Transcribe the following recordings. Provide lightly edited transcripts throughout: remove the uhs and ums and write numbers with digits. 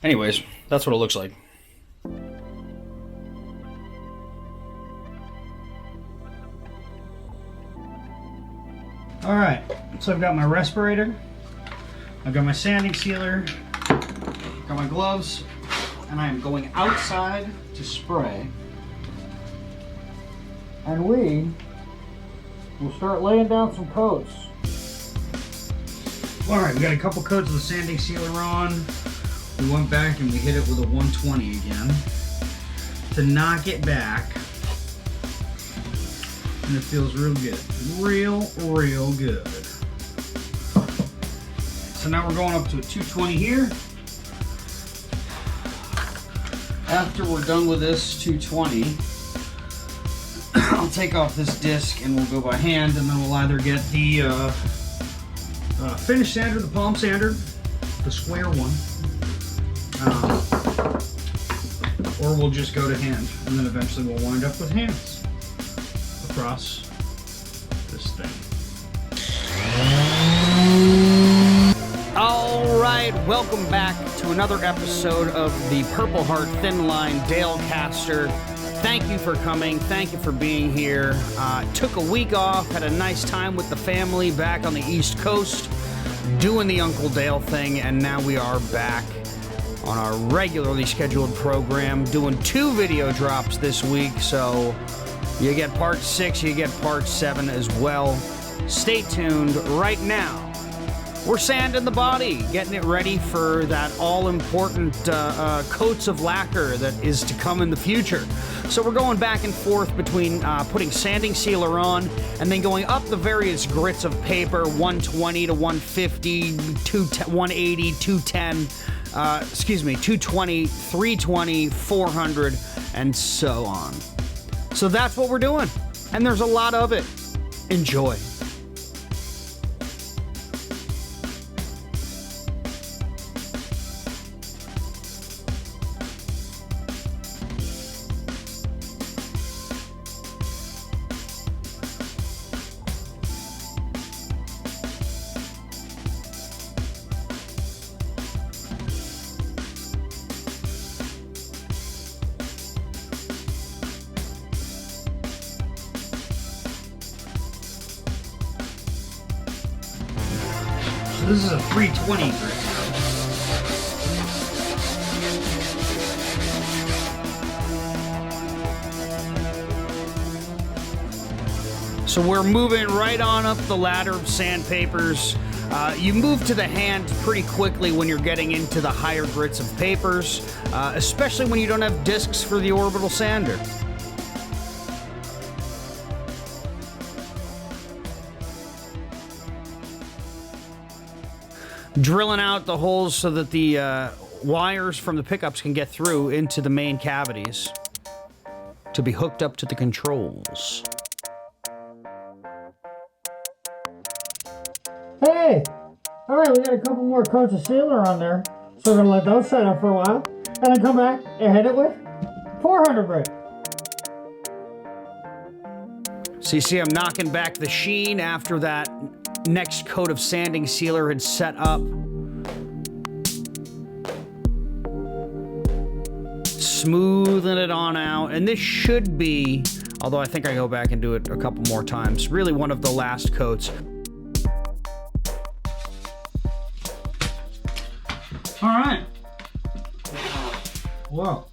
Anyways, that's what it looks like. Alright, so I've got my respirator, I've got my sanding sealer, got my gloves, and I am going outside to spray. And we will start laying down some coats. Alright, we got a couple coats of the sanding sealer on. We went back and we hit it with a 120 again to knock it back. And it feels real good. Real good. So now we're going up to a 220 here. After we're done with this 220, I'll take off this disc and we'll go by hand, and then we'll either get the finish sander, the palm sander, the square one, or we'll just go to hand, and then eventually we'll wind up with hands across this thing. All right, welcome back to another episode of the Purpleheart Thinline Dalecaster. Thank you for coming. Thank you for being here. Took a week off, had a nice time with the family back on the East Coast, doing the Uncle Dale thing, and now we are back on our regularly scheduled program, doing 2 video drops this week, so you get part 6, you get part 7 as well. Stay tuned. Right now, we're sanding the body, getting it ready for that all-important coats of lacquer that is to come in the future. So we're going back and forth between putting sanding sealer on and then going up the various grits of paper, 120 to 150, 180, 210, 220, 320, 400, and so on. So that's what we're doing, and there's a lot of it. Enjoy. This is a 320 grit. So we're moving right on up the ladder of sandpapers. You move to the hand pretty quickly when you're getting into the higher grits of papers, especially when you don't have discs for the orbital sander. Drilling out the holes so that the wires from the pickups can get through into the main cavities to be hooked up to the controls. Hey! Alright, we got a couple more coats of sealer on there, so we're gonna let those set up for a while, and then come back and hit it with 400 grit. So you see I'm knocking back the sheen after that next coat of sanding sealer had set up. Smoothing it on out, and this should be, although I think I go back and do it a couple more times, really one of the last coats. All right. Whoa.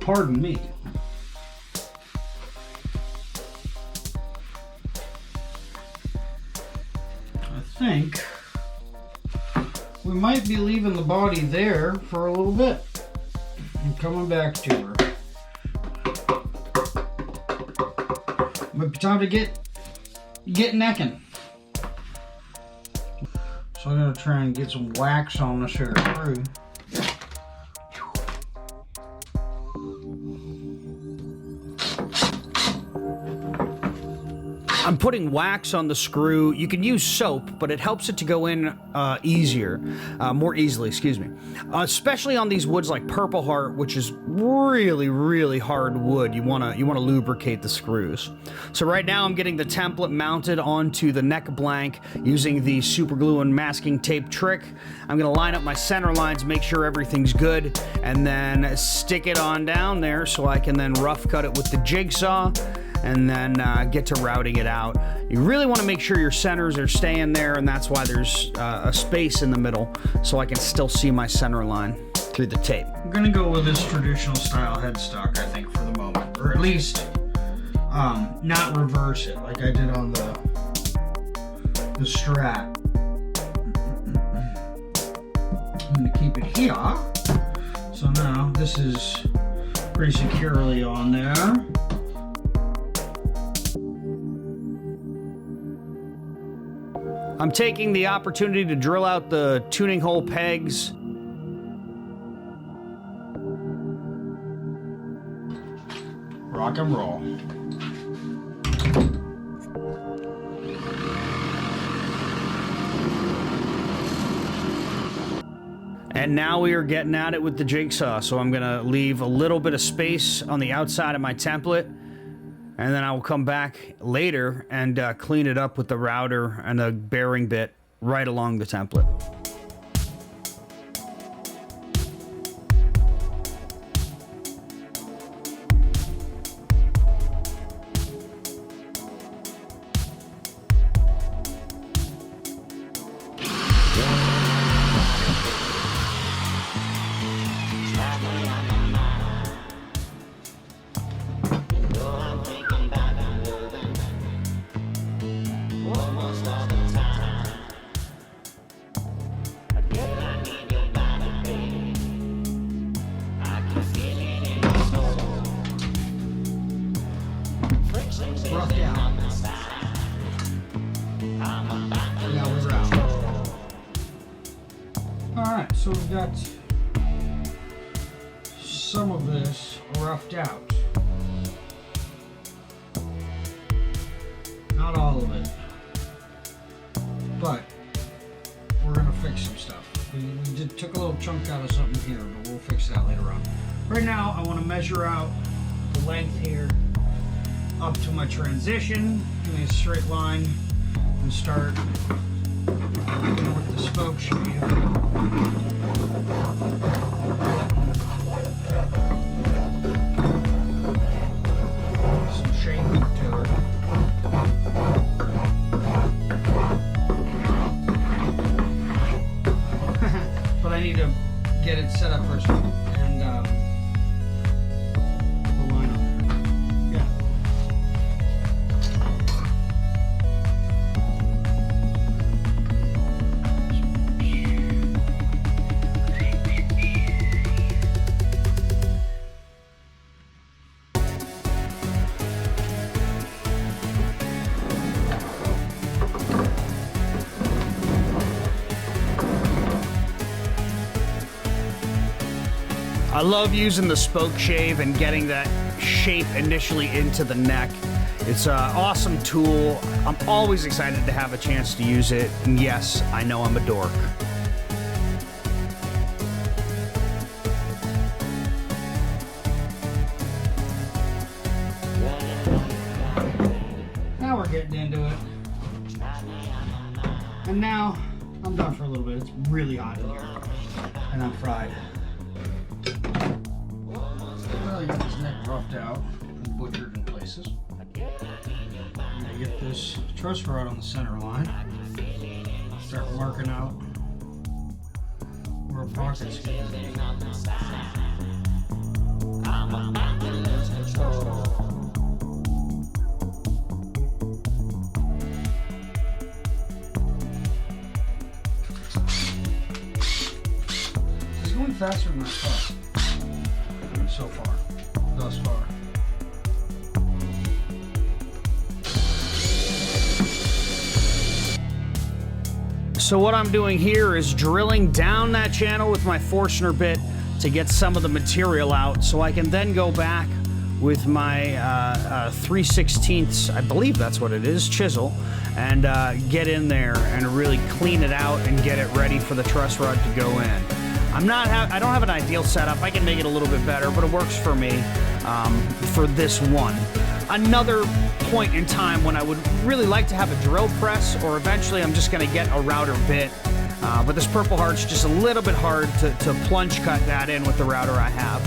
Pardon me. I think we might be leaving the body there for a little bit and coming back to her. Might be time to get necking. So I'm gonna try and get some wax on this here screw. I'm putting wax on the screw. You can use soap, but it helps it to go in more easily, excuse me. Especially on these woods like Purpleheart, which is really, really hard wood. You wanna lubricate the screws. So right now I'm getting the template mounted onto the neck blank using the super glue and masking tape trick. I'm gonna line up my center lines, make sure everything's good, and then stick it on down there so I can then rough cut it with the jigsaw, and then get to routing it out. You really want to make sure your centers are staying there, and that's why there's a space in the middle so I can still see my center line through the tape. I'm gonna go with this traditional style headstock, I think, for the moment, or at least not reverse it like I did on the Strat. I'm gonna keep it here. So now this is pretty securely on there. I'm taking the opportunity to drill out the tuning hole pegs. Rock and roll. And now we are getting at it with the jigsaw. So I'm gonna leave a little bit of space on the outside of my template, and then I will come back later and clean it up with the router and the bearing bit right along the template. Alright, so we've got some of this roughed out. Not all of it, but we're going to fix some stuff. We took a little chunk out of something here, but we'll fix that later on. Right now, I want to measure out the length here up to my transition. Give me a straight line and start with the spoke shave. Some shape to it. But I need to get it set up first and the line on there. Yeah. I love using the spoke shave and getting that shape initially into the neck. It's an awesome tool. I'm always excited to have a chance to use it. And yes, I know I'm a dork. Now we're getting into it. And now I'm done for a little bit. It's really hot in here. And I'm fried. Well, I got this neck roughed out and butchered in places. I'm gonna get this truss rod on the center line. Start marking out where a pocket's gonna be. It's going faster than I thought. So far, thus far. So what I'm doing here is drilling down that channel with my Forstner bit to get some of the material out so I can then go back with my 3/16, I believe that's what it is, chisel, and get in there and really clean it out and get it ready for the truss rod to go in. I don't have an ideal setup. I can make it a little bit better, but it works for me for this one. Another point in time when I would really like to have a drill press, or eventually I'm just going to get a router bit. But this Purpleheart's just a little bit hard to plunge cut that in with the router I have.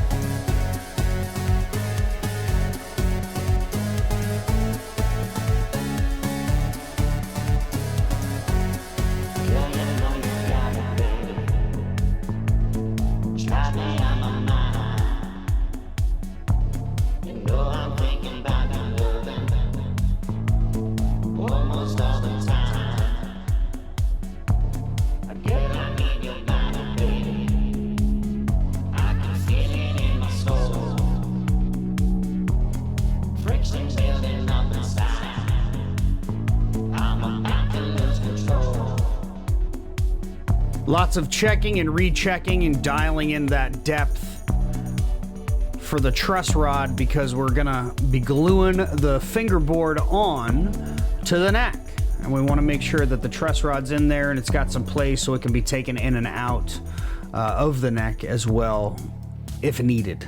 Lots of checking and rechecking and dialing in that depth for the truss rod, because we're gonna be gluing the fingerboard on to the neck. And we wanna make sure that the truss rod's in there and it's got some place so it can be taken in and out of the neck as well, if needed.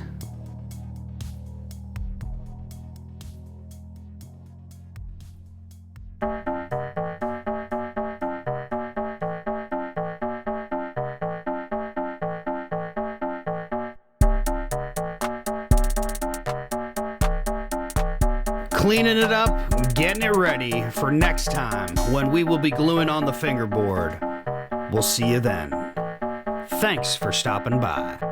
Cleaning it up, getting it ready for next time when we will be gluing on the fingerboard. We'll see you then. Thanks for stopping by.